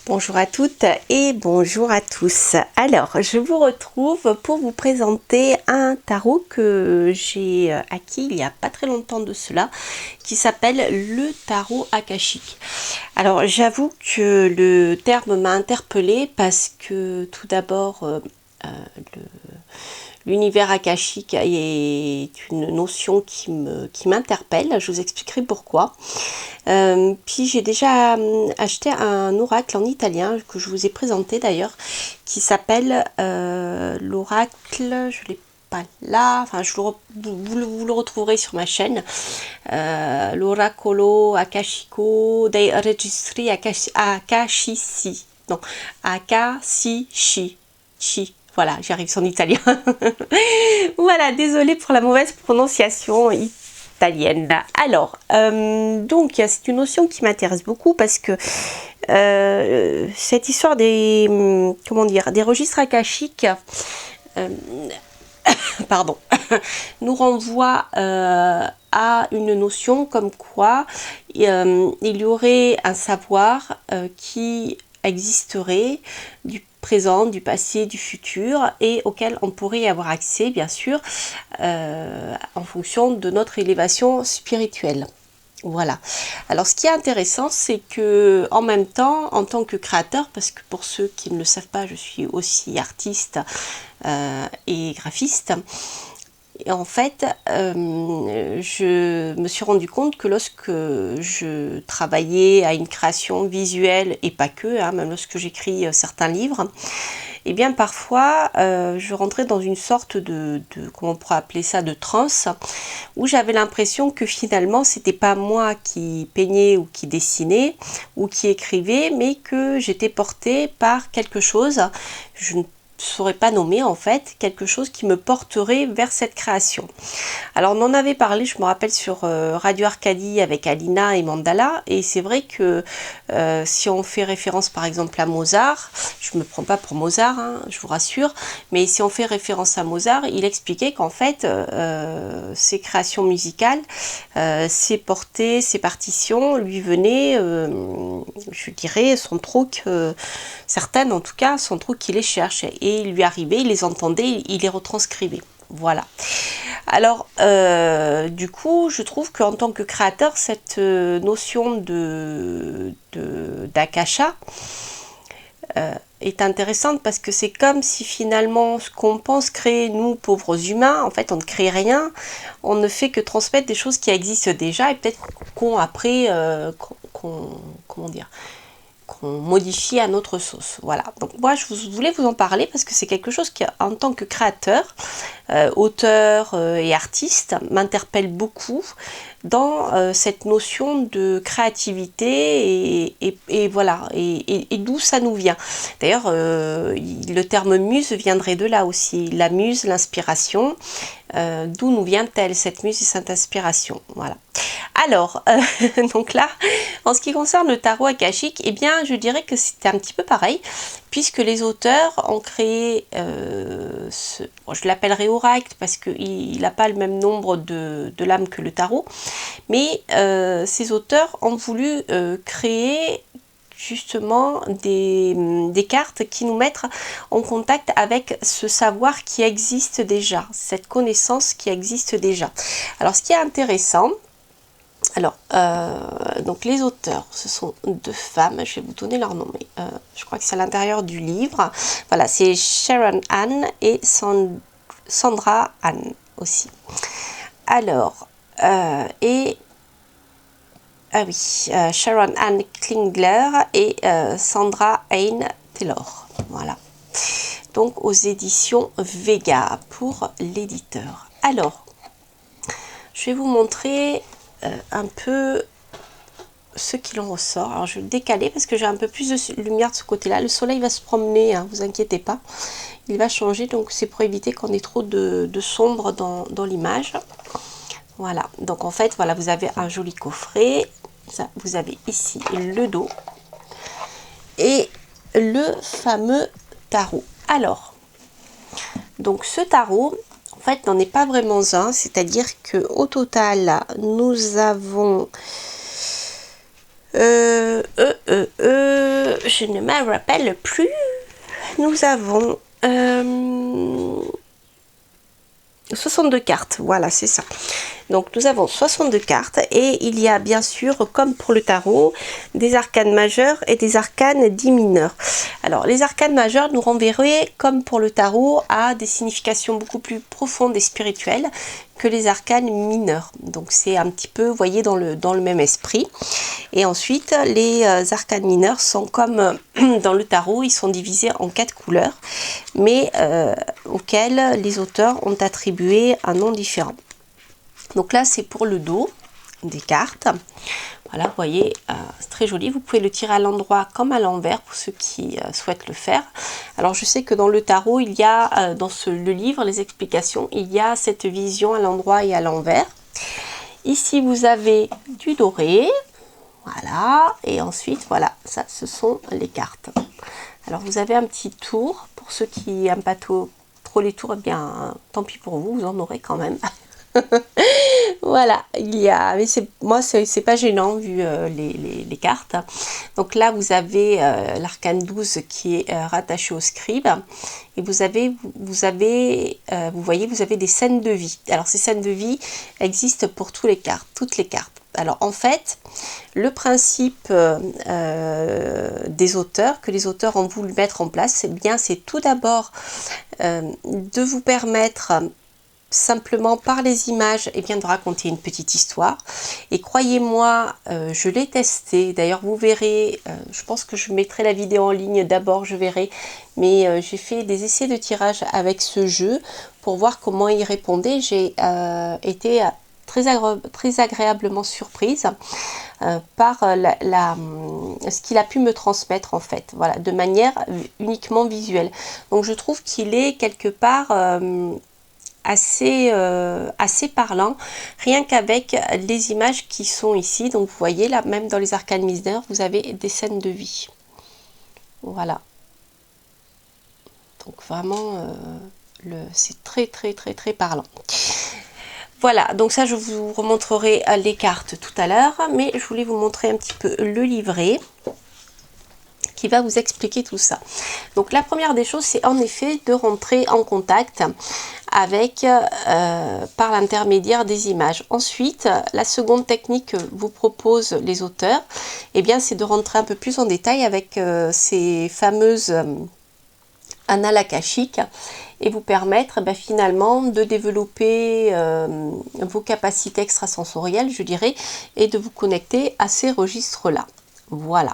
Bonjour à toutes et bonjour à tous. Alors, je vous retrouve pour vous présenter un tarot que j'ai acquis il n'y a pas très longtemps de cela, qui s'appelle le tarot akashique. Alors, j'avoue que le terme m'a interpellée parce que tout d'abord, l'univers akashique est une notion qui m'interpelle. Je vous expliquerai pourquoi. Puis j'ai déjà acheté un oracle en italien que je vous ai présenté d'ailleurs, qui s'appelle l'oracle, je l'ai pas là, enfin vous le retrouverez sur ma chaîne, l'oracolo akashico dei registri akashici, non, akashishi, voilà, j'y arrive en italien. Voilà, désolée pour la mauvaise prononciation italienne. Alors, donc c'est une notion qui m'intéresse beaucoup parce que cette histoire des comment dire, des registres akashiques, pardon, nous renvoie à une notion comme quoi il y aurait un savoir qui existerait du présent, du passé, du futur, et auquel on pourrait y avoir accès, bien sûr, en fonction de notre élévation spirituelle. Voilà. Alors, ce qui est intéressant, c'est que en même temps, en tant que créateur, parce que pour ceux qui ne le savent pas, je suis aussi artiste et graphiste. Et en fait, je me suis rendu compte que lorsque je travaillais à une création visuelle, et pas que, même lorsque j'écris certains livres, et bien parfois je rentrais dans une sorte de comment on pourrait appeler ça, de transe, où j'avais l'impression que finalement c'était pas moi qui peignais ou qui dessinais ou qui écrivais, mais que j'étais portée par quelque chose, je ne saurais pas nommer en fait, quelque chose qui me porterait vers cette création. Alors on en avait parlé, je me rappelle, sur Radio Arcadie avec Alina et Mandala, et c'est vrai que si on fait référence par exemple à Mozart, je ne me prends pas pour Mozart, je vous rassure, mais si on fait référence à Mozart, il expliquait qu'en fait ses créations musicales, ses portées, ses partitions lui venaient, je dirais, son trou, certaines en tout cas, son trou qui les cherche, et il lui arrivait, il les entendait, il les retranscrivait. Voilà. Alors, du coup, je trouve qu'en tant que créateur, cette notion d'akasha est intéressante, parce que c'est comme si finalement ce qu'on pense créer, nous pauvres humains, en fait on ne crée rien, on ne fait que transmettre des choses qui existent déjà, et peut-être qu'on après, comment dire, qu'on modifie à notre sauce. Voilà, donc moi je voulais vous en parler parce que c'est quelque chose qui, en tant que créateur, auteur et artiste, m'interpelle beaucoup dans cette notion de créativité, et voilà, et d'où ça nous vient. D'ailleurs, le terme muse viendrait de là aussi, la muse, l'inspiration, d'où nous vient-elle cette muse et cette inspiration. Voilà. Alors, donc là, en ce qui concerne le tarot akashique, eh bien, je dirais que c'était un petit peu pareil, puisque les auteurs ont créé bon, je l'appellerai oracle parce qu'il n'a pas le même nombre de lames que le tarot, mais ces auteurs ont voulu créer justement des cartes qui nous mettent en contact avec ce savoir qui existe déjà, cette connaissance qui existe déjà. Alors, ce qui est intéressant, alors, donc les auteurs, ce sont deux femmes, je vais vous donner leur nom, mais je crois que c'est à l'intérieur du livre. Voilà, c'est Sharon Anne et Sandra Anne aussi. Alors, ah oui, Sharon Anne Klingler et Sandra Anne Taylor. Voilà. Donc aux éditions Vega pour l'éditeur. Alors, je vais vous montrer un peu ce qu'il en ressort. Alors je vais le décaler parce que j'ai un peu plus de lumière de ce côté-là. Le soleil va se promener, vous inquiétez pas. Il va changer, donc c'est pour éviter qu'on ait trop de sombre dans l'image. Voilà, donc en fait, voilà, vous avez un joli coffret. Ça, vous avez ici le dos et le fameux tarot. Alors, donc ce tarot, en fait, n'en est pas vraiment un, c'est-à-dire que au total, nous avons je je ne me rappelle plus. Nous avons 62 cartes, voilà, c'est ça. Donc nous avons 62 cartes et il y a bien sûr, comme pour le tarot, des arcanes majeures et des arcanes dits mineurs. Alors les arcanes majeures nous renverraient, comme pour le tarot, à des significations beaucoup plus profondes et spirituelles que les arcanes mineurs. Donc c'est un petit peu, vous voyez, dans le même esprit. Et ensuite, les arcanes mineurs sont comme dans le tarot, ils sont divisés en 4 couleurs, mais auxquelles les auteurs ont attribué un nom différent. Donc là, c'est pour le dos des cartes. Voilà, vous voyez, c'est très joli. Vous pouvez le tirer à l'endroit comme à l'envers pour ceux qui souhaitent le faire. Alors, je sais que dans le tarot, il y a, dans le livre, les explications, il y a cette vision à l'endroit et à l'envers. Ici, vous avez du doré. Voilà, et ensuite, voilà, ça, ce sont les cartes. Alors, vous avez un petit tour. Pour ceux qui n'aiment pas trop les tours, eh bien, tant pis pour vous, vous en aurez quand même. Voilà, il y a, mais moi c'est pas gênant vu les cartes. Donc là vous avez l'arcane 12 qui est rattaché au scribe et vous voyez, vous avez des scènes de vie. Alors ces scènes de vie existent pour toutes les cartes. Alors en fait, le principe des auteurs, que les auteurs ont voulu mettre en place, c'est tout d'abord de vous permettre simplement par les images de raconter une petite histoire. Et croyez-moi, je l'ai testé. D'ailleurs, vous verrez, je pense que je mettrai la vidéo en ligne d'abord, je verrai. Mais j'ai fait des essais de tirage avec ce jeu pour voir comment il répondait. J'ai été très agréablement surprise par ce qu'il a pu me transmettre en fait, voilà, de manière uniquement visuelle. Donc je trouve qu'il est quelque part assez parlant, rien qu'avec les images qui sont ici. Donc vous voyez là, même dans les arcanes mineures, vous avez des scènes de vie. Voilà. Donc vraiment, c'est très parlant. Voilà, donc ça je vous remontrerai les cartes tout à l'heure, mais je voulais vous montrer un petit peu le livret qui va vous expliquer tout ça. Donc la première des choses, c'est en effet de rentrer en contact avec par l'intermédiaire des images. Ensuite, la seconde technique que vous proposent les auteurs, c'est de rentrer un peu plus en détail avec ces fameuses annales akashiques et vous permettre finalement de développer vos capacités extrasensorielles, je dirais, et de vous connecter à ces registres-là. Voilà.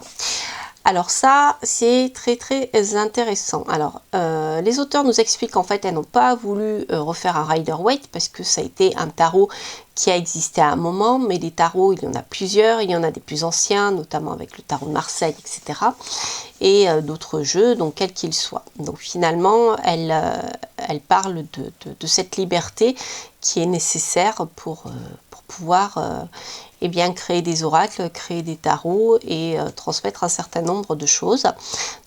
Alors ça, c'est très intéressant. Alors, les auteurs nous expliquent qu'en fait, elles n'ont pas voulu refaire un Rider-Waite parce que ça a été un tarot qui a existé à un moment, mais les tarots, il y en a plusieurs, il y en a des plus anciens, notamment avec le tarot de Marseille, etc. Et d'autres jeux, donc quels qu'ils soient. Donc finalement, elle parle de cette liberté qui est nécessaire pour pouvoir créer des oracles, créer des tarots et transmettre un certain nombre de choses.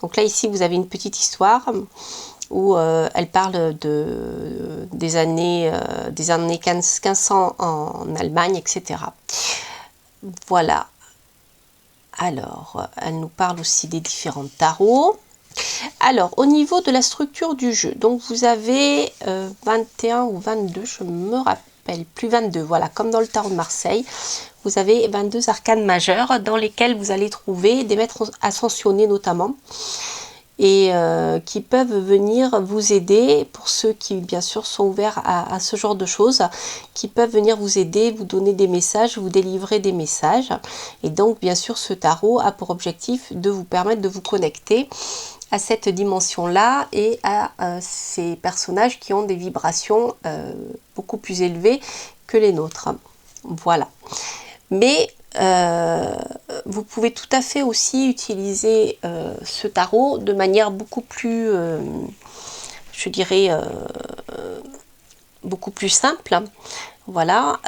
Donc là, ici, vous avez une petite histoire où elle parle des années 1500 en Allemagne, etc. Voilà. Alors, elle nous parle aussi des différents tarots. Alors, au niveau de la structure du jeu, donc vous avez 21 ou 22, je me rappelle plus, 22, voilà, comme dans le tarot de Marseille. Vous avez 22 arcanes majeures dans lesquelles vous allez trouver des maîtres ascensionnés notamment et qui peuvent venir vous aider, pour ceux qui bien sûr sont ouverts à ce genre de choses, qui peuvent venir vous aider, vous donner des messages, vous délivrer des messages. Et donc bien sûr ce tarot a pour objectif de vous permettre de vous connecter à cette dimension-là et à ces personnages qui ont des vibrations beaucoup plus élevées que les nôtres. Voilà. Mais vous pouvez tout à fait aussi utiliser ce tarot de manière beaucoup plus, je dirais, beaucoup plus simple, voilà,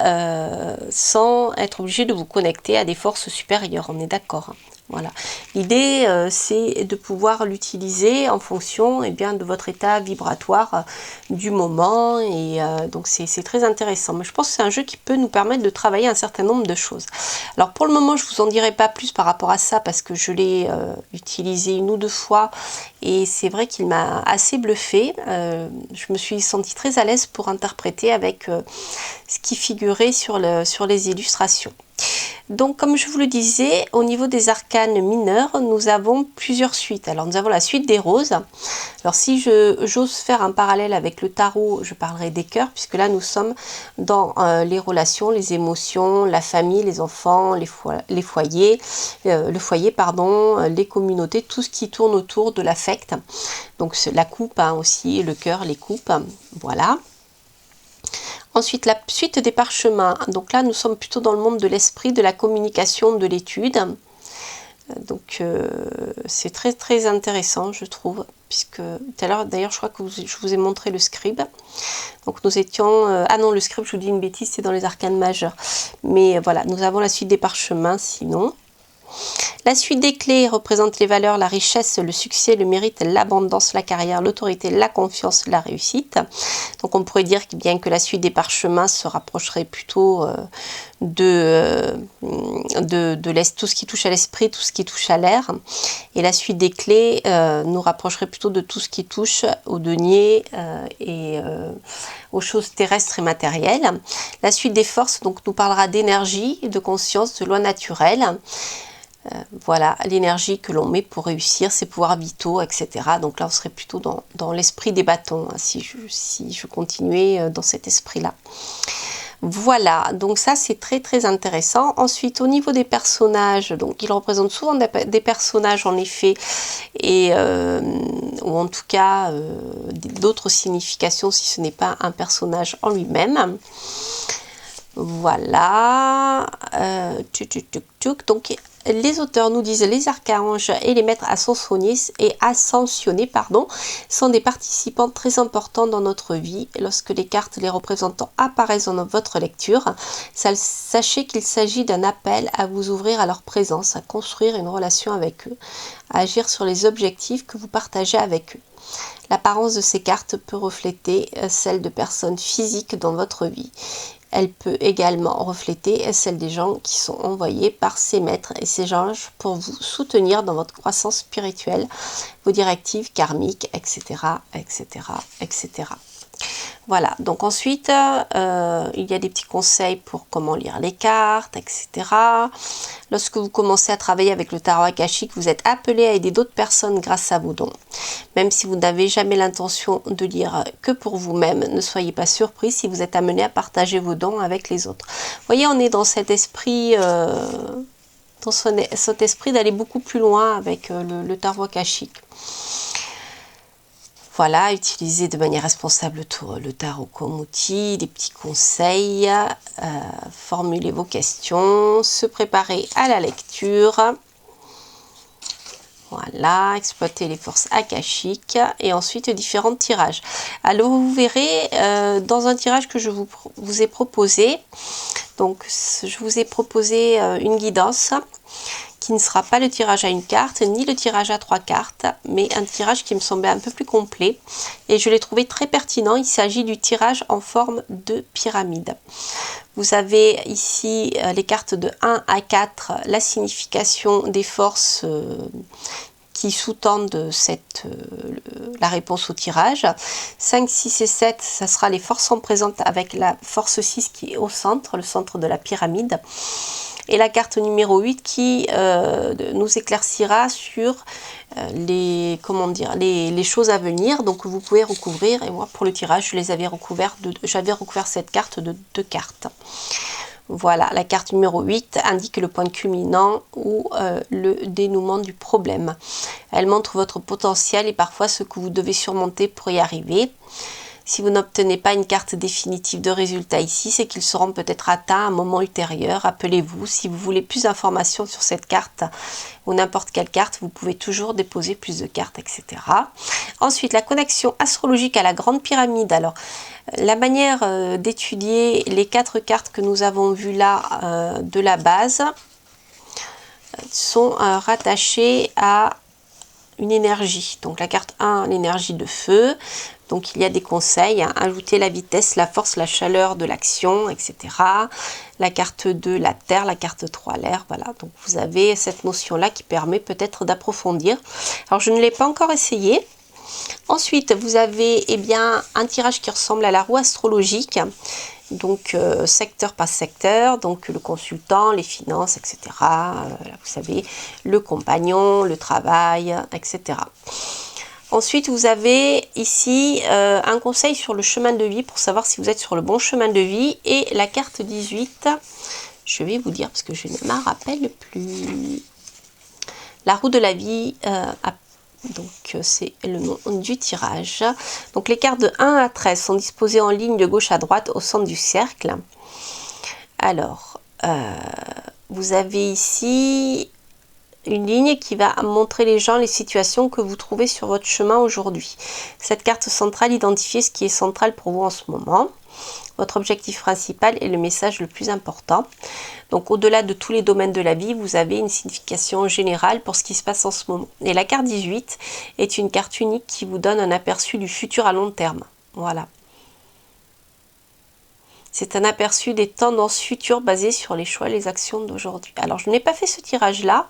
sans être obligé de vous connecter à des forces supérieures, on est d'accord. Voilà. L'idée, c'est de pouvoir l'utiliser en fonction bien, de votre état vibratoire du moment. Et donc, c'est très intéressant. Mais je pense que c'est un jeu qui peut nous permettre de travailler un certain nombre de choses. Alors, pour le moment, je ne vous en dirai pas plus par rapport à ça parce que je l'ai utilisé 1 ou 2 fois. Et c'est vrai qu'il m'a assez bluffé. Je me suis sentie très à l'aise pour interpréter avec ce qui figurait sur les illustrations. Donc, comme je vous le disais, au niveau des arcanes mineurs, nous avons plusieurs suites. Alors, nous avons la suite des roses. Alors, si j'ose faire un parallèle avec le tarot, je parlerai des cœurs, puisque là, nous sommes dans les relations, les émotions, la famille, les enfants, les foyers, le foyer, pardon, les communautés, tout ce qui tourne autour de l'affect. Donc, la coupe hein, aussi, le cœur, les coupes, voilà. Ensuite, la suite des parchemins. Donc là, nous sommes plutôt dans le monde de l'esprit, de la communication, de l'étude. Donc, c'est très très intéressant, je trouve, puisque tout à l'heure, d'ailleurs, je crois que je vous ai montré le scribe. Donc, nous étions... ah non, le scribe, je vous dis une bêtise, c'est dans les arcanes majeures. Mais voilà, nous avons la suite des parchemins, sinon... La suite des clés représente les valeurs, la richesse, le succès, le mérite, l'abondance, la carrière, l'autorité, la confiance, la réussite. Donc on pourrait dire bien que la suite des parchemins se rapprocherait plutôt de tout ce qui touche à l'esprit, tout ce qui touche à l'air. Et la suite des clés nous rapprocherait plutôt de tout ce qui touche au denier et aux choses terrestres et matérielles. La suite des forces donc, nous parlera d'énergie, de conscience, de loi naturelle. Voilà, l'énergie que l'on met pour réussir, ses pouvoirs vitaux, etc. Donc là, on serait plutôt dans l'esprit des bâtons, hein, si je continuais dans cet esprit-là. Voilà, donc ça c'est très très intéressant. Ensuite, au niveau des personnages, donc ils représentent souvent des personnages en effet, et ou en tout cas d'autres significations si ce n'est pas un personnage en lui-même. Voilà, donc les auteurs nous disent les archanges et les maîtres ascensionnés sont des participants très importants dans notre vie. Lorsque les cartes les représentant apparaissent dans votre lecture, sachez qu'il s'agit d'un appel à vous ouvrir à leur présence, à construire une relation avec eux, à agir sur les objectifs que vous partagez avec eux. L'apparence de ces cartes peut refléter celle de personnes physiques dans votre vie. Elle peut également refléter celle des gens qui sont envoyés par ces maîtres et ces anges pour vous soutenir dans votre croissance spirituelle, vos directives karmiques, etc., etc., etc. Voilà, donc ensuite, il y a des petits conseils pour comment lire les cartes, etc. Lorsque vous commencez à travailler avec le tarot akashique, vous êtes appelé à aider d'autres personnes grâce à vos dons. Même si vous n'avez jamais l'intention de lire que pour vous-même, ne soyez pas surpris si vous êtes amené à partager vos dons avec les autres. Vous voyez, on est dans cet esprit... cet esprit d'aller beaucoup plus loin avec le tarot akashique. Voilà, utiliser de manière responsable le tarot comme outil, des petits conseils, formuler vos questions, se préparer à la lecture. Voilà, exploiter les forces akashiques et ensuite différents tirages. Alors vous verrez dans un tirage que je vous ai proposé, donc je vous ai proposé une guidance qui ne sera pas le tirage à une carte ni le tirage à 3 cartes, mais un tirage qui me semblait un peu plus complet et je l'ai trouvé très pertinent. Il s'agit du tirage en forme de pyramide. Vous avez ici les cartes de 1 à 4, la signification des forces qui sous-tendent la réponse au tirage. 5, 6 et 7, ça sera les forces en présente avec la force 6 qui est au centre, le centre de la pyramide. Et la carte numéro 8 qui nous éclaircira sur les choses à venir. Donc vous pouvez recouvrir, et moi pour le tirage, j'avais recouvert cette carte de 2 cartes. Voilà, la carte numéro 8 indique le point culminant ou le dénouement du problème. Elle montre votre potentiel et parfois ce que vous devez surmonter pour y arriver. Si vous n'obtenez pas une carte définitive de résultat ici, c'est qu'ils seront peut-être atteints à un moment ultérieur. Appelez-vous. Si vous voulez plus d'informations sur cette carte ou n'importe quelle carte, vous pouvez toujours déposer plus de cartes, etc. Ensuite, la connexion astrologique à la grande pyramide. Alors, la manière d'étudier les 4 cartes que nous avons vues là de la base, sont rattachés à une énergie. Donc la carte 1, l'énergie de feu. Donc il y a des conseils, hein, ajouter la vitesse, la force, la chaleur de l'action, etc. La carte 2, la terre, la carte 3, l'air. Voilà, donc vous avez cette notion-là qui permet peut-être d'approfondir. Alors je ne l'ai pas encore essayé. Ensuite, vous avez un tirage qui ressemble à la roue astrologique. Donc secteur par secteur, donc le consultant, les finances, etc. Vous savez, le compagnon, le travail, etc. Ensuite, vous avez ici un conseil sur le chemin de vie pour savoir si vous êtes sur le bon chemin de vie. Et la carte 18, je vais vous dire parce que je ne m'en rappelle plus. La roue de la vie, donc c'est le nom du tirage. Donc les cartes de 1 à 13 sont disposées en ligne de gauche à droite au centre du cercle. Alors, vous avez ici une ligne qui va montrer les gens, les situations que vous trouvez sur votre chemin aujourd'hui. Cette carte centrale identifie ce qui est central pour vous en ce moment. Votre objectif principal est le message le plus important. Donc au-delà de tous les domaines de la vie, vous avez une signification générale pour ce qui se passe en ce moment. Et la carte 18 est une carte unique qui vous donne un aperçu du futur à long terme. Voilà. C'est un aperçu des tendances futures basées sur les choix et les actions d'aujourd'hui. Alors, je n'ai pas fait ce tirage-là,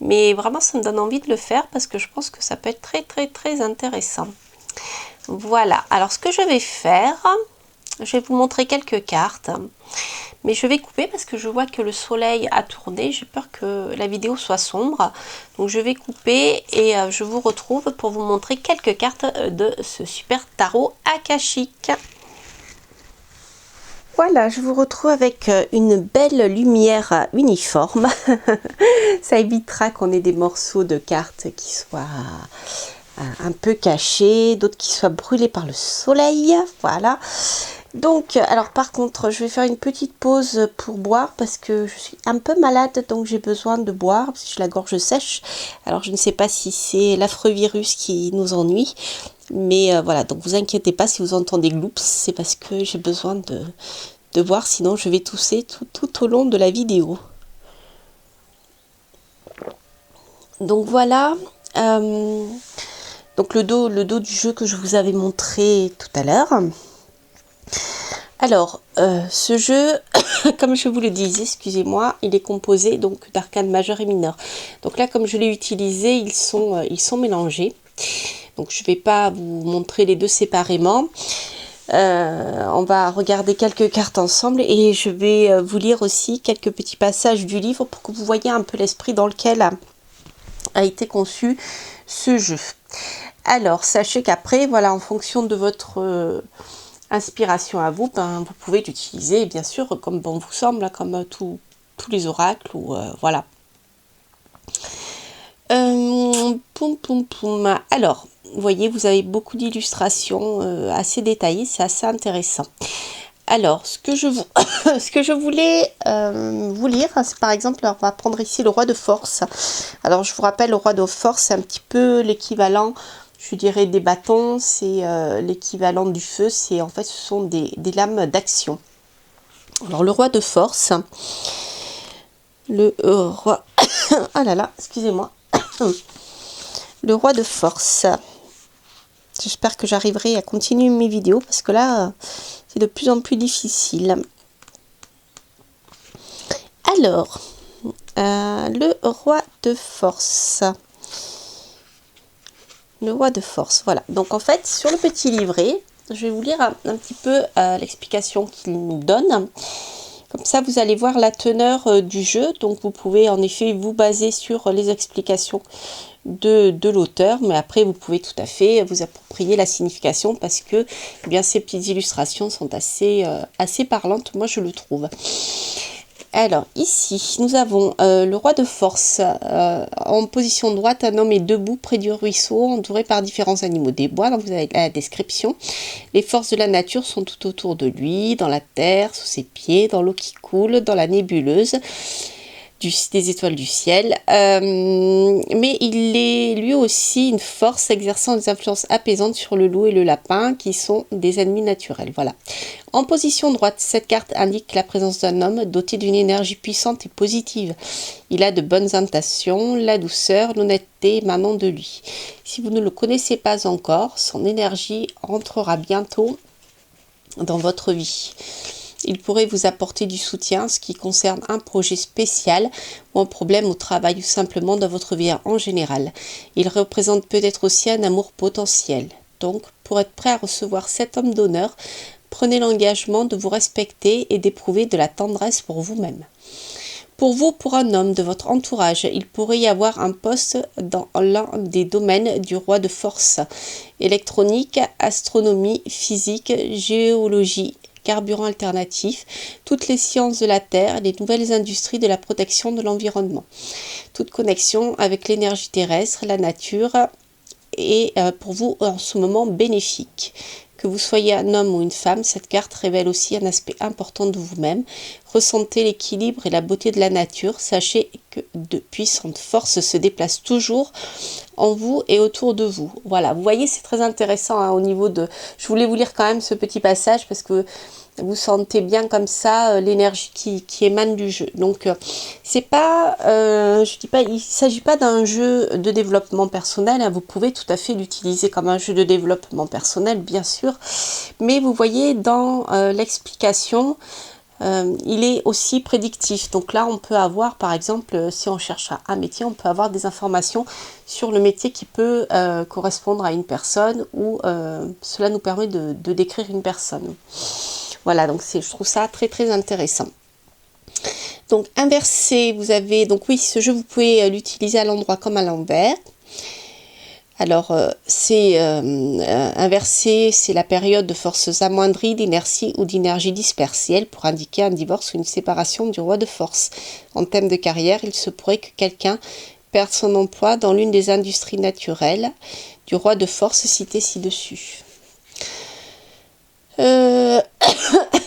mais vraiment, ça me donne envie de le faire parce que je pense que ça peut être très, très, très intéressant. Voilà. Alors, ce que je vais faire, je vais vous montrer quelques cartes, mais je vais couper parce que je vois que le soleil a tourné. J'ai peur que la vidéo soit sombre. Donc, je vais couper et je vous retrouve pour vous montrer quelques cartes de ce super tarot akashique. Voilà, je vous retrouve avec une belle lumière uniforme. Ça évitera qu'on ait des morceaux de cartes qui soient un peu cachés, d'autres qui soient brûlés par le soleil. Voilà. Donc, alors par contre, je vais faire une petite pause pour boire parce que je suis un peu malade, donc j'ai besoin de boire parce que j'ai la gorge sèche. Alors, je ne sais pas si c'est l'affreux virus qui nous ennuie. Mais voilà, donc vous inquiétez pas si vous entendez gloops, c'est parce que j'ai besoin de boire, sinon je vais tousser tout au long de la vidéo. Donc voilà, donc le dos du jeu que je vous avais montré tout à l'heure. Alors, ce jeu, comme je vous le disais, excusez-moi, il est composé donc d'arcanes majeures et mineures. Donc là, comme je l'ai utilisé, ils sont mélangés. Donc je ne vais pas vous montrer les deux séparément. On va regarder quelques cartes ensemble et je vais vous lire aussi quelques petits passages du livre pour que vous voyez un peu l'esprit dans lequel a été conçu ce jeu. Alors, sachez qu'après, voilà, en fonction de votre inspiration à vous, vous pouvez l'utiliser, bien sûr, comme bon vous semble, comme tous les oracles, ou voilà. Alors, vous voyez, vous avez beaucoup d'illustrations assez détaillées, c'est assez intéressant. Alors, ce que je voulais vous lire, c'est par exemple, on va prendre ici le roi de force. Alors, je vous rappelle, le roi de force, c'est un petit peu l'équivalent, je dirais, des bâtons, c'est l'équivalent du feu, c'est en fait, ce sont des lames d'action. Alors, le roi de force, le roi... ah là là, excusez-moi. Le roi de force. J'espère que j'arriverai à continuer mes vidéos parce que là, c'est de plus en plus difficile. Alors, le roi de force. Le roi de force, voilà. Donc en fait, sur le petit livret, je vais vous lire un petit peu l'explication qu'il nous donne. Comme ça, vous allez voir la teneur du jeu. Donc vous pouvez en effet vous baser sur les explications de l'auteur, mais après vous pouvez tout à fait vous approprier la signification parce que eh bien ces petites illustrations sont assez parlantes, moi je le trouve. Alors ici nous avons le roi de force en position droite, un homme est debout près du ruisseau entouré par différents animaux des bois. Donc vous avez la description. Les forces de la nature sont tout autour de lui, dans la terre, sous ses pieds, dans l'eau qui coule, dans la nébuleuse des étoiles du ciel, mais il est lui aussi une force exerçant des influences apaisantes sur le loup et le lapin qui sont des ennemis naturels. Voilà. En position droite, cette carte indique la présence d'un homme doté d'une énergie puissante et positive. Il a de bonnes intentions, la douceur, l'honnêteté émanant de lui. Si vous ne le connaissez pas encore, son énergie entrera bientôt dans votre vie. Il pourrait vous apporter du soutien, ce qui concerne un projet spécial ou un problème au travail ou simplement dans votre vie en général. Il représente peut-être aussi un amour potentiel. Donc, pour être prêt à recevoir cet homme d'honneur, prenez l'engagement de vous respecter et d'éprouver de la tendresse pour vous-même. Pour vous, pour un homme de votre entourage, il pourrait y avoir un poste dans l'un des domaines du roi de force. Électronique, astronomie, physique, géologie, carburant alternatif, toutes les sciences de la Terre, les nouvelles industries de la protection de l'environnement. Toute connexion avec l'énergie terrestre, la nature est pour vous en ce moment bénéfique. Que vous soyez un homme ou une femme, cette carte révèle aussi un aspect important de vous-même. Ressentez l'équilibre et la beauté de la nature. Sachez que de puissantes forces se déplacent toujours en vous et autour de vous. Voilà, vous voyez, c'est très intéressant au niveau de... Je voulais vous lire quand même ce petit passage parce que vous sentez bien comme ça l'énergie qui émane du jeu. Donc, c'est pas, je dis pas, il s'agit pas d'un jeu de développement personnel. Vous pouvez tout à fait l'utiliser comme un jeu de développement personnel, bien sûr. Mais vous voyez, dans l'explication, il est aussi prédictif. Donc là, on peut avoir, par exemple, si on cherche un métier, on peut avoir des informations sur le métier qui peut correspondre à une personne ou cela nous permet de décrire une personne. Voilà, donc je trouve ça très très intéressant. Donc inversé, vous avez, donc oui, ce jeu vous pouvez l'utiliser à l'endroit comme à l'envers. Alors c'est inversé, c'est la période de forces amoindries, d'inertie ou d'énergie dispersée pour indiquer un divorce ou une séparation du roi de force. En thème de carrière, il se pourrait que quelqu'un perde son emploi dans l'une des industries naturelles du roi de force cité ci-dessus.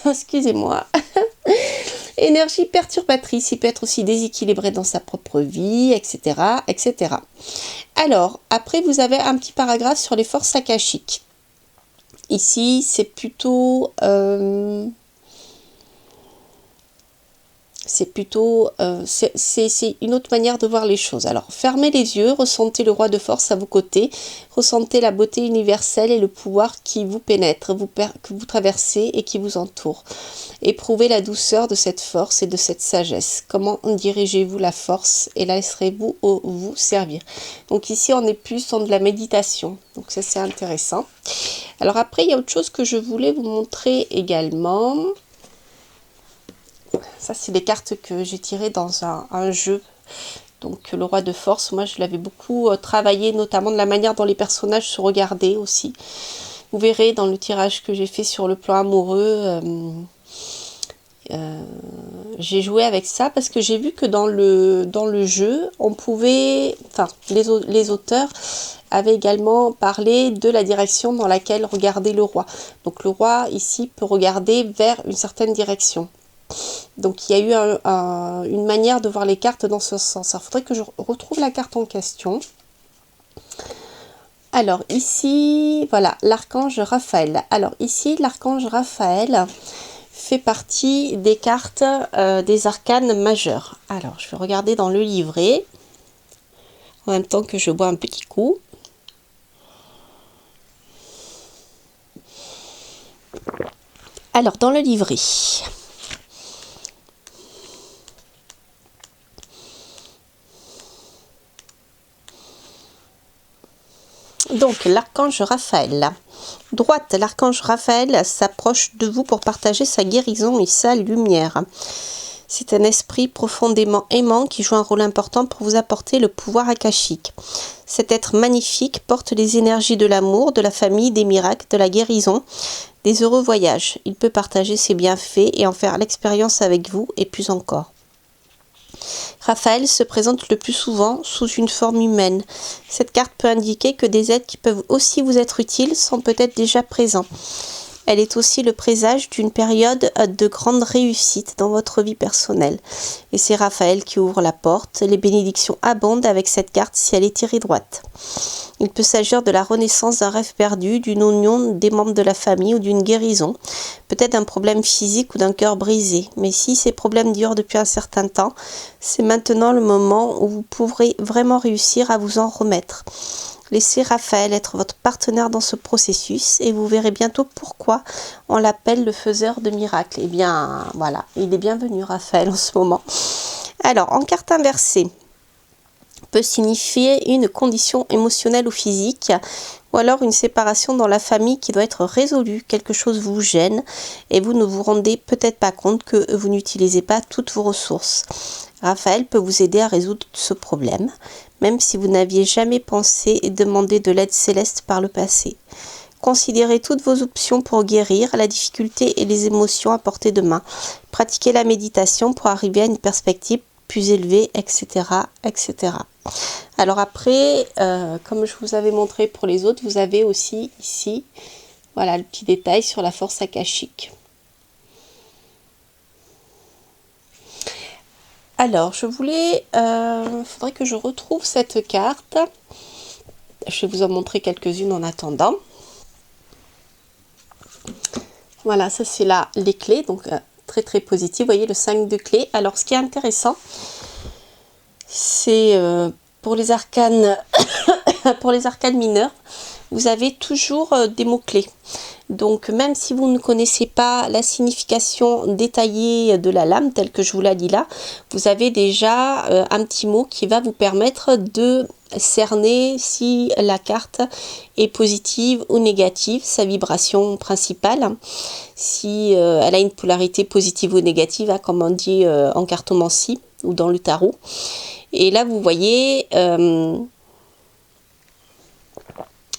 Excusez-moi. Énergie perturbatrice, il peut être aussi déséquilibré dans sa propre vie, etc., etc. Alors, après, vous avez un petit paragraphe sur les forces akashiques. Ici, c'est plutôt... c'est une autre manière de voir les choses. Alors, fermez les yeux, ressentez le roi de force à vos côtés, ressentez la beauté universelle et le pouvoir qui vous pénètre, que vous traversez et qui vous entoure. Éprouvez la douceur de cette force et de cette sagesse. Comment dirigez-vous la force et laisserez-vous vous servir? Donc ici, on est plus dans de la méditation. Donc ça, c'est intéressant. Alors après, il y a autre chose que je voulais vous montrer également. Ça, c'est les cartes que j'ai tirées dans un jeu. Donc, le roi de force, moi, je l'avais beaucoup travaillé, notamment de la manière dont les personnages se regardaient aussi. Vous verrez dans le tirage que j'ai fait sur le plan amoureux, j'ai joué avec ça parce que j'ai vu que dans le jeu, on pouvait... Enfin, les auteurs avaient également parlé de la direction dans laquelle regardait le roi. Donc, le roi, ici, peut regarder vers une certaine direction. Donc il y a eu une manière de voir les cartes dans ce sens. Il faudrait que je retrouve la carte en question. Alors ici, voilà, l'archange Raphaël. Alors ici, l'archange Raphaël fait partie des cartes des arcanes majeurs. Alors je vais regarder dans le livret, en même temps que je bois un petit coup. Alors dans le livret... Donc, l'archange Raphaël. Droite, l'archange Raphaël s'approche de vous pour partager sa guérison et sa lumière. C'est un esprit profondément aimant qui joue un rôle important pour vous apporter le pouvoir akashique. Cet être magnifique porte les énergies de l'amour, de la famille, des miracles, de la guérison, des heureux voyages. Il peut partager ses bienfaits et en faire l'expérience avec vous et plus encore. Raphaël se présente le plus souvent sous une forme humaine. Cette carte peut indiquer que des aides qui peuvent aussi vous être utiles sont peut-être déjà présents. Elle est aussi le présage d'une période de grande réussite dans votre vie personnelle. Et c'est Raphaël qui ouvre la porte. Les bénédictions abondent avec cette carte si elle est tirée droite. Il peut s'agir de la renaissance d'un rêve perdu, d'une union des membres de la famille ou d'une guérison, peut-être d'un problème physique ou d'un cœur brisé. Mais si ces problèmes durent depuis un certain temps, c'est maintenant le moment où vous pourrez vraiment réussir à vous en remettre. Laissez Raphaël être votre partenaire dans ce processus et vous verrez bientôt pourquoi on l'appelle le faiseur de miracles. Eh bien, voilà, il est bienvenu Raphaël en ce moment. Alors, en carte inversée, peut signifier une condition émotionnelle ou physique, ou alors une séparation dans la famille qui doit être résolue. Quelque chose vous gêne et vous ne vous rendez peut-être pas compte que vous n'utilisez pas toutes vos ressources. Raphaël peut vous aider à résoudre ce problème, même si vous n'aviez jamais pensé et demandé de l'aide céleste par le passé. Considérez toutes vos options pour guérir la difficulté et les émotions à portée de main. Pratiquez la méditation pour arriver à une perspective plus élevée, etc., etc. Alors après, comme je vous avais montré pour les autres, vous avez aussi ici, voilà le petit détail sur la force akashique. Alors, je voulais, faudrait que je retrouve cette carte. Je vais vous en montrer quelques-unes en attendant. Voilà, ça c'est là les clés, donc très très positif. Vous voyez le 5 de clés. Alors, ce qui est intéressant, c'est pour les arcanes, pour les arcanes mineures, vous avez toujours des mots-clés. Donc, même si vous ne connaissez pas la signification détaillée de la lame, telle que je vous l'ai dit là, vous avez déjà un petit mot qui va vous permettre de cerner si la carte est positive ou négative, sa vibration principale, si elle a une polarité positive ou négative, hein, comme on dit en cartomancie ou dans le tarot. Et là, vous voyez...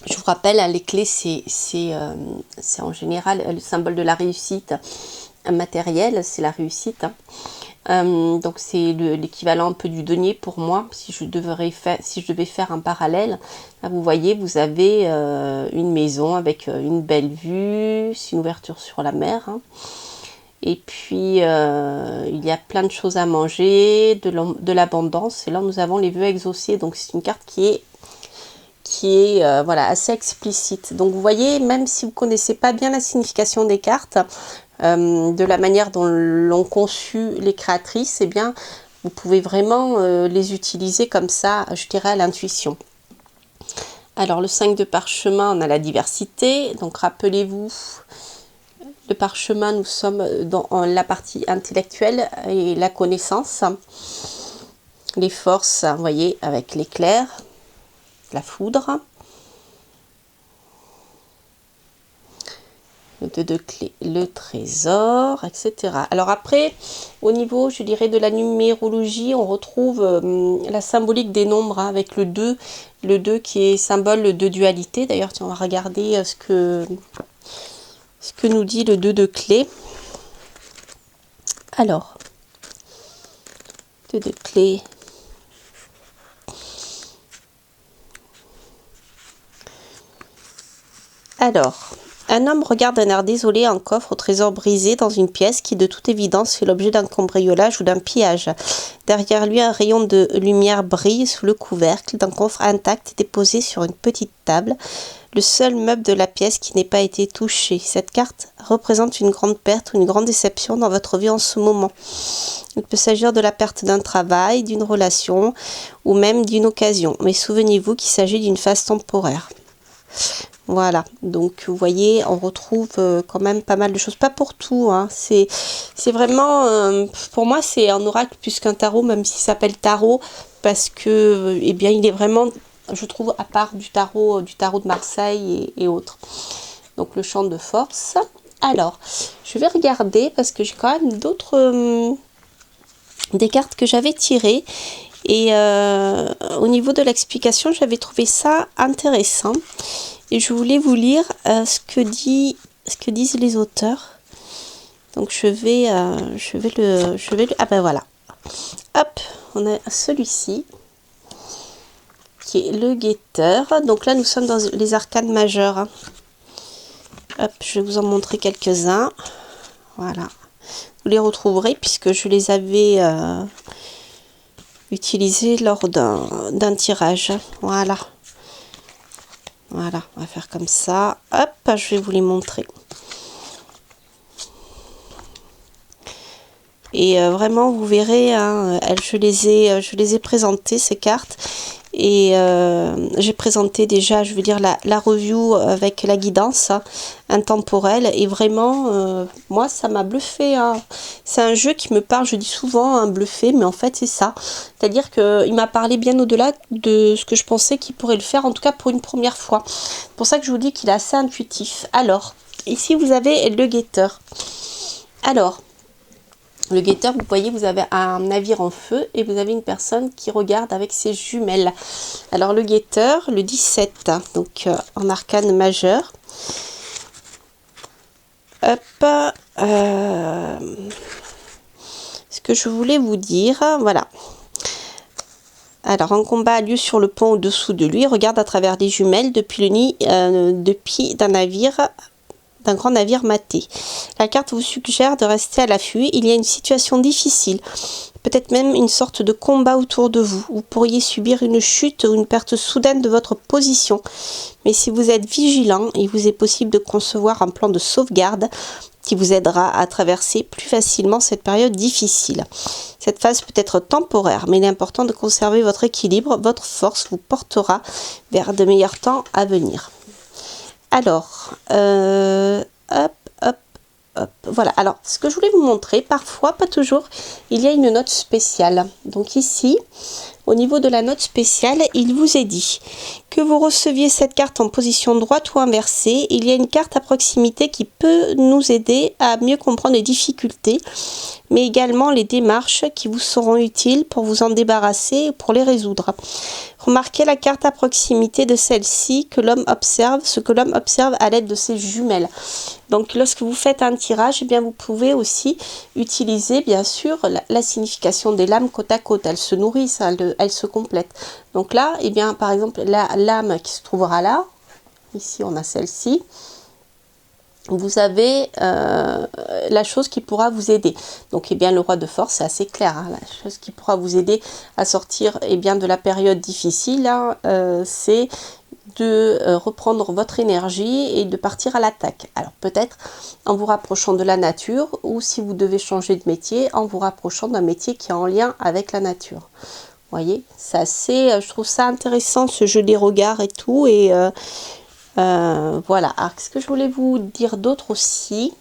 je vous rappelle, les clés, c'est en général le symbole de la réussite matérielle, c'est la réussite. Donc c'est l'équivalent un peu du denier pour moi, si je devais faire un parallèle. Là, vous voyez, vous avez une maison avec une belle vue, c'est une ouverture sur la mer. Hein. Et puis, il y a plein de choses à manger, de l'abondance. Et là, nous avons les vœux exaucés. Donc, c'est une carte qui est voilà, assez explicite. Donc vous voyez, même si vous ne connaissez pas bien la signification des cartes, de la manière dont l'ont conçu les créatrices, eh bien, vous pouvez vraiment les utiliser comme ça, je dirais, à l'intuition. Alors le 5 de parchemin, on a la diversité. Donc rappelez-vous, le parchemin, nous sommes dans la partie intellectuelle et la connaissance. Les forces, vous voyez, avec l'éclair, la foudre, le 2 de clé, le trésor, etc. Alors après, au niveau, je dirais, de la numérologie, on retrouve la symbolique des nombres, hein, avec le 2 qui est symbole de dualité. D'ailleurs, on va regarder ce que nous dit le 2 de clé. Alors, 2 de clé. Alors, un homme regarde un air désolé un coffre au trésor brisé dans une pièce qui de toute évidence fait l'objet d'un cambriolage ou d'un pillage. Derrière lui, un rayon de lumière brille sous le couvercle d'un coffre intact déposé sur une petite table, le seul meuble de la pièce qui n'ait pas été touché. Cette carte représente une grande perte ou une grande déception dans votre vie en ce moment. Il peut s'agir de la perte d'un travail, d'une relation ou même d'une occasion. Mais souvenez-vous qu'il s'agit d'une phase temporaire. Voilà, donc vous voyez, on retrouve quand même pas mal de choses. Pas pour tout, hein. C'est vraiment, pour moi, c'est un oracle plus qu'un tarot, même s'il s'appelle tarot, parce que, eh bien, il est vraiment, je trouve, à part du tarot de Marseille et autres. Donc, le champ de force. Alors, je vais regarder, parce que j'ai quand même d'autres, des cartes que j'avais tirées. Et au niveau de l'explication, j'avais trouvé ça intéressant. Et je voulais vous lire ce que disent les auteurs. Donc je vais le ah ben voilà. Hop, on a celui-ci qui est le guetteur. Donc là nous sommes dans les arcanes majeures. Hein. Hop, je vais vous en montrer quelques-uns. Voilà. Vous les retrouverez puisque je les avais utilisés lors d'un tirage. Voilà. Voilà, on va faire comme ça. Hop, je vais vous les montrer. Et vraiment, vous verrez, hein, je les ai présentées, ces cartes. Et j'ai présenté déjà, je veux dire, la review avec la guidance intemporelle. Et vraiment, moi, ça m'a bluffé. Hein. C'est un jeu qui me parle, je dis souvent, hein, bluffé, mais en fait, c'est ça. C'est-à-dire qu'il m'a parlé bien au-delà de ce que je pensais qu'il pourrait le faire, en tout cas pour une première fois. C'est pour ça que je vous dis qu'il est assez intuitif. Alors, ici, vous avez le guetteur. Alors, le guetteur, vous voyez, vous avez un navire en feu et vous avez une personne qui regarde avec ses jumelles. Alors le guetteur, le 17, donc en arcane majeur. Hop. Ce que je voulais vous dire, voilà. Alors un combat a lieu sur le pont au-dessous de lui. Regarde à travers des jumelles depuis le nid d'un navire. D'un grand navire maté. La carte vous suggère de rester à l'affût. Il y a une situation difficile, peut-être même une sorte de combat autour de vous. Vous pourriez subir une chute ou une perte soudaine de votre position. Mais si vous êtes vigilant, il vous est possible de concevoir un plan de sauvegarde qui vous aidera à traverser plus facilement cette période difficile. Cette phase peut être temporaire, mais il est important de conserver votre équilibre. Votre force vous portera vers de meilleurs temps à venir. Alors, hop, hop, hop, voilà. Alors, ce que je voulais vous montrer, parfois, pas toujours, il y a une note spéciale. Donc ici, au niveau de la note spéciale, il vous est dit que vous receviez cette carte en position droite ou inversée. Il y a une carte à proximité qui peut nous aider à mieux comprendre les difficultés, mais également les démarches qui vous seront utiles pour vous en débarrasser ou pour les résoudre. Remarquez la carte à proximité de celle-ci que l'homme observe, ce que l'homme observe à l'aide de ses jumelles. Donc lorsque vous faites un tirage, eh bien, vous pouvez aussi utiliser bien sûr la signification des lames côte à côte. Elles se nourrissent, elles se complètent. Donc là, eh bien, par exemple, la lame qui se trouvera là, ici on a celle-ci, vous avez la chose qui pourra vous aider. Donc, eh bien, le roi de force, c'est assez clair. Hein, la chose qui pourra vous aider à sortir eh bien, de la période difficile, hein, c'est de reprendre votre énergie et de partir à l'attaque. Alors, peut-être en vous rapprochant de la nature ou si vous devez changer de métier, en vous rapprochant d'un métier qui est en lien avec la nature. Vous voyez, c'est assez, je trouve ça intéressant, ce jeu des regards et tout. Et voilà, alors qu'est-ce que je voulais vous dire d'autre aussi?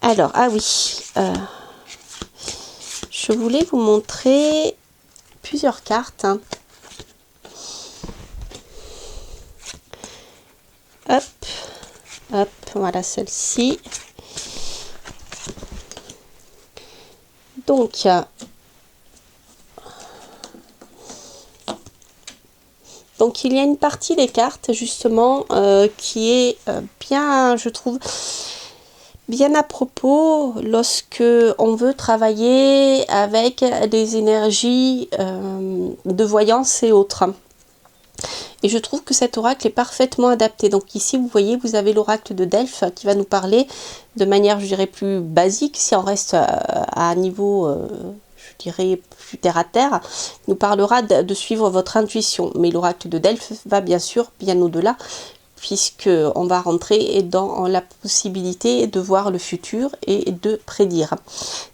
Alors, ah oui, je voulais vous montrer plusieurs cartes. Hein. Hop, hop, voilà celle-ci. Donc, il y a une partie des cartes justement qui est bien, je trouve, bien à propos lorsque on veut travailler avec des énergies de voyance et autres. Et je trouve que cet oracle est parfaitement adapté. Donc ici, vous voyez, vous avez l'oracle de Delphes qui va nous parler de manière, je dirais, plus basique, si on reste à un niveau... je dirais plus terre à terre, nous parlera de suivre votre intuition. Mais l'oracle de Delphes va bien sûr bien au-delà, puisqu'on va rentrer dans la possibilité de voir le futur et de prédire.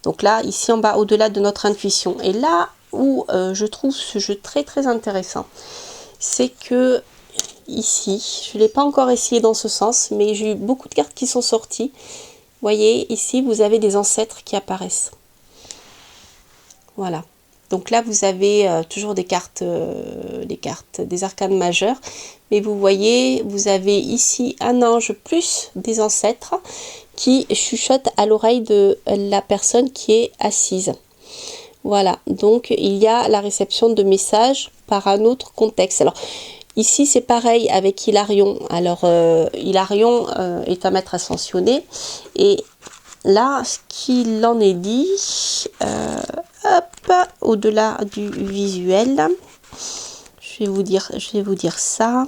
Donc là, ici, on va au-delà de notre intuition. Et là où je trouve ce jeu très très intéressant, c'est que ici, je ne l'ai pas encore essayé dans ce sens, mais j'ai eu beaucoup de cartes qui sont sorties. Vous voyez, ici, vous avez des ancêtres qui apparaissent. Voilà. Donc là, vous avez toujours des cartes des arcanes majeures. Mais vous voyez, vous avez ici un ange plus des ancêtres qui chuchotent à l'oreille de la personne qui est assise. Voilà. Donc, il y a la réception de messages par un autre contexte. Alors, ici, c'est pareil avec Hilarion. Alors, Hilarion est un maître ascensionné. Et là, ce qu'il en est dit... hop, au-delà du visuel, je vais vous dire ça.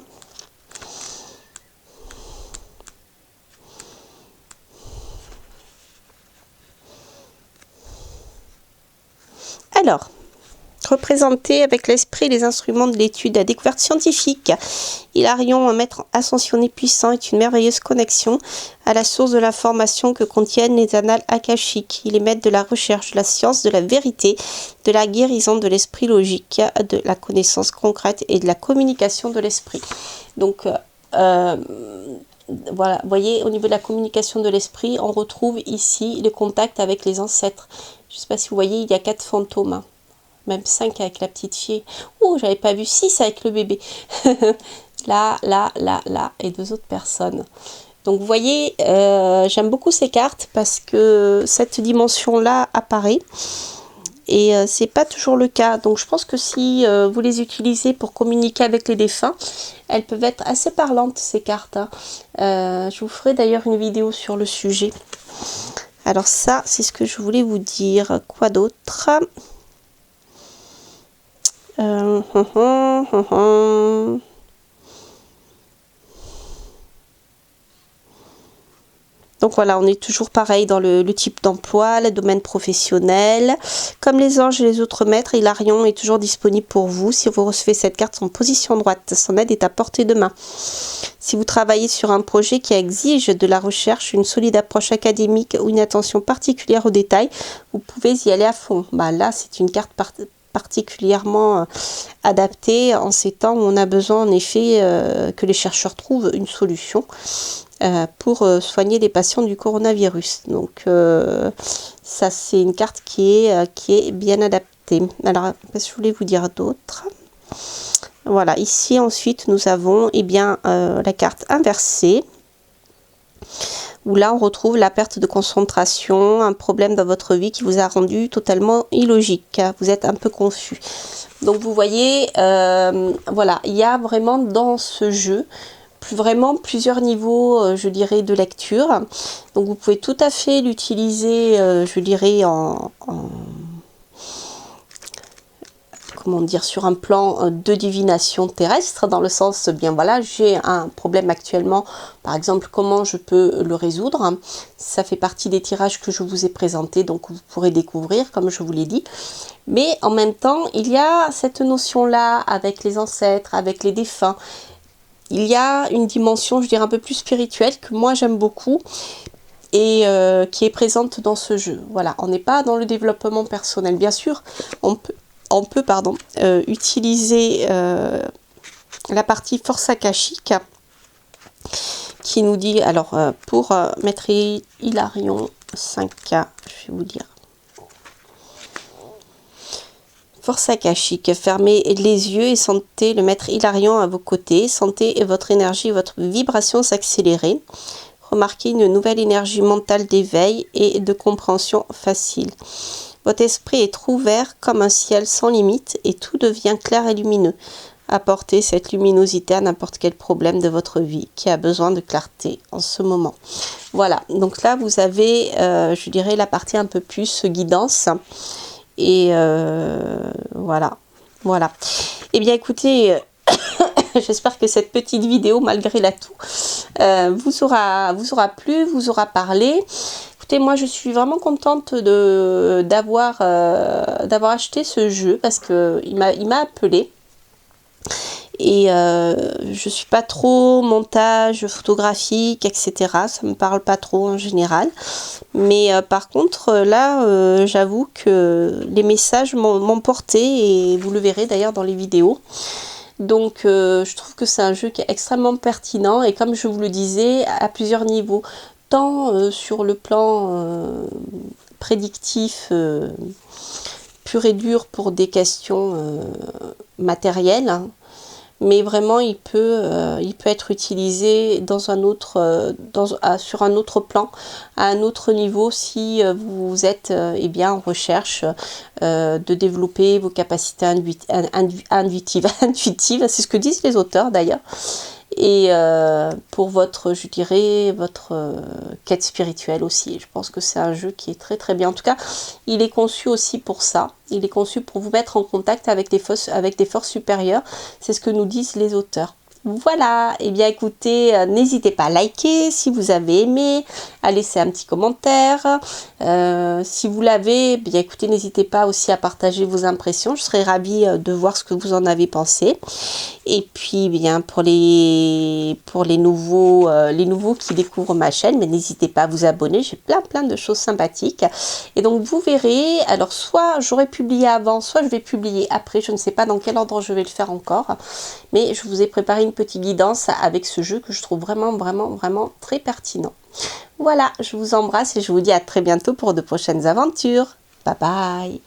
Alors, représenter avec l'esprit les instruments de l'étude, la découverte scientifique. Hilarion, un maître ascensionné puissant, est une merveilleuse connexion à la source de l'information que contiennent les annales akashiques. Il est maître de la recherche, de la science, de la vérité, de la guérison, de l'esprit logique, de la connaissance concrète et de la communication de l'esprit. Donc, voilà, vous voyez, au niveau de la communication de l'esprit, on retrouve ici le contact avec les ancêtres. Je ne sais pas si vous voyez, il y a 4 fantômes, hein. Même 5 avec la petite fille. Oh, j'avais pas vu 6 avec le bébé. Là, et 2 autres personnes. Donc, vous voyez, j'aime beaucoup ces cartes parce que cette dimension-là apparaît. Et c'est pas toujours le cas. Donc, je pense que si vous les utilisez pour communiquer avec les défunts, elles peuvent être assez parlantes, ces cartes, hein. Je vous ferai d'ailleurs une vidéo sur le sujet. Alors ça, c'est ce que je voulais vous dire. Quoi d'autre ? Donc voilà, on est toujours pareil dans le type d'emploi, le domaine professionnel. Comme les anges et les autres maîtres, Hilarion est toujours disponible pour vous. Si vous recevez cette carte en position droite, son aide est à portée de main. Si vous travaillez sur un projet qui exige de la recherche, une solide approche académique ou une attention particulière aux détails, vous pouvez y aller à fond. Bah, là, c'est une carte particulièrement adaptée en ces temps où on a besoin en effet que les chercheurs trouvent une solution pour soigner les patients du coronavirus. Donc ça, c'est une carte qui est bien adaptée. Alors, qu'est-ce que je voulais vous dire d'autre ? Voilà, ici ensuite nous avons la carte inversée, où là on retrouve la perte de concentration, un problème dans votre vie qui vous a rendu totalement illogique. Vous êtes un peu confus. Donc vous voyez, voilà, il y a vraiment dans ce jeu vraiment plusieurs niveaux, je dirais, de lecture. Donc vous pouvez tout à fait l'utiliser, je dirais, comment dire, sur un plan de divination terrestre, dans le sens, bien voilà, j'ai un problème actuellement, par exemple, comment je peux le résoudre. Ça fait partie des tirages que je vous ai présentés, donc vous pourrez découvrir, comme je vous l'ai dit. Mais en même temps, il y a cette notion-là avec les ancêtres, avec les défunts. Il y a une dimension, je dirais, un peu plus spirituelle que moi j'aime beaucoup et qui est présente dans ce jeu. Voilà, on n'est pas dans le développement personnel. Bien sûr, on peut utiliser la partie force akashique qui nous dit, alors pour mettre Hilarion 5K, je vais vous dire. Force akashique, fermez les yeux et sentez le maître Hilarion à vos côtés. Sentez votre énergie, votre vibration s'accélérer. Remarquez une nouvelle énergie mentale d'éveil et de compréhension facile. Votre esprit est ouvert comme un ciel sans limite et tout devient clair et lumineux. Apportez cette luminosité à n'importe quel problème de votre vie qui a besoin de clarté en ce moment. Voilà, donc là vous avez, je dirais, la partie un peu plus guidance. Et voilà. Eh bien écoutez, j'espère que cette petite vidéo, malgré l'atout, vous aura plu, vous aura parlé. Écoutez, moi je suis vraiment contente d'avoir acheté ce jeu parce que il m'a appelé. Et je suis pas trop montage photographique, etc. Ça me parle pas trop en général. Mais par contre, là, j'avoue que les messages m'ont porté et vous le verrez d'ailleurs dans les vidéos. Donc, je trouve que c'est un jeu qui est extrêmement pertinent et comme je vous le disais, à plusieurs niveaux. Tant sur le plan prédictif pur et dur pour des questions matérielles, hein, mais vraiment il peut être utilisé dans un autre, sur un autre plan, à un autre niveau si vous êtes en recherche de développer vos capacités intuitives, c'est ce que disent les auteurs d'ailleurs. et pour votre, je dirais, votre quête spirituelle aussi. Je pense que c'est un jeu qui est très très bien. En tout cas, il est conçu aussi pour ça. Il est conçu pour vous mettre en contact avec des forces supérieures. C'est ce que nous disent les auteurs. Voilà, et bien écoutez, n'hésitez pas à liker si vous avez aimé, à laisser un petit commentaire. Si vous l'avez, bien écoutez, n'hésitez pas aussi à partager vos impressions. Je serais ravie de voir ce que vous en avez pensé. Et puis bien pour les nouveaux qui découvrent ma chaîne, mais n'hésitez pas à vous abonner, j'ai plein de choses sympathiques. Et donc vous verrez, alors soit j'aurai publié avant, soit je vais publier après, je ne sais pas dans quel ordre je vais le faire encore, mais je vous ai préparé une petite guidance avec ce jeu que je trouve vraiment très pertinent. Voilà, je vous embrasse et je vous dis à très bientôt pour de prochaines aventures. Bye bye.